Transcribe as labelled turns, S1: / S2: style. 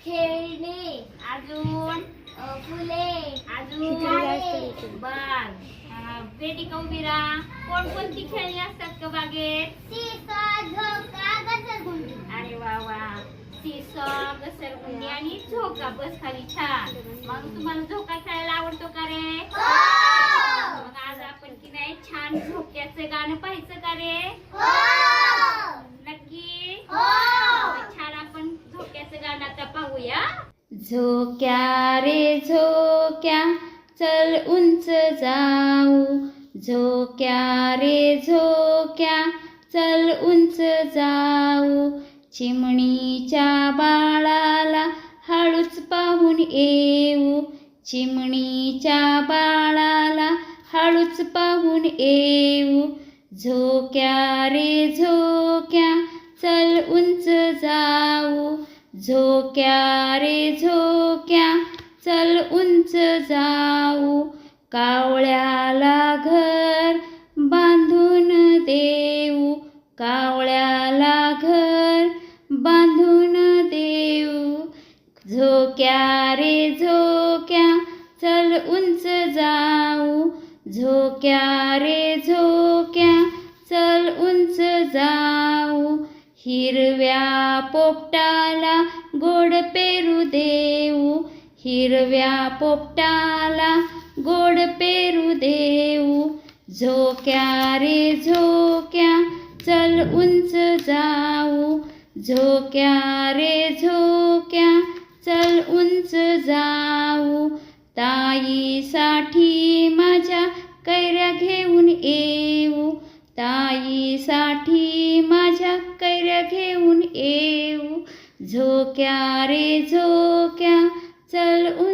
S1: खेळणे, अजून फुले, अजून बाग. बेटी कौबिरा, कोणकोणती खेळणी असतात का बागेत?
S2: सीसॉ, झोका, घसरगुंडी.
S1: अरे वा वा, सीसॉ, घसरगुंडी आणि झोका. बस खाली, छान. मग तुम्हाला झोका खेळायला आवडतो का रे? मग आज आपण की नाही छान झोक्याचं गाणं पाहायचं का रे? नक्की. छान, आपण झोक्याचं गाणं आता पाहूया. झोक्या रे झोक्या, चल उंच जाऊ. झोक्या रे झोक्या, चल उंच जाऊ. चिमणीच्या बाळाला हळूच पाहून येऊ. चिमणीच्या बाळाला हळूच पाहून येऊ. झोक्या रे झोक्या, चल उंच जाऊ. झोक्या रे झोक्या, चल उंच जाऊ. कावळ्याला घर बांधून देऊ. कावळ्याला घर बांधून देऊ. झोक्या रे झोक्या, चल उंच जाऊ. झोक्या रे झोक्या, चल उंच जाऊ. हिरव्या पोपटाला गोड पेरू देऊ. हिरव्या पोपटाला गोड पेरू देऊ. झोक्या रे झोक्या, चल उंच जाऊ. झोक्या रे झोक्या, चल उंच जाऊ. ताईसाठी माझ्या कैऱ्या घेऊन येऊ. ताईसाठी माझ्या कैऱ्या घेऊन येऊ. झोक्या रे झोक्या, चल उंच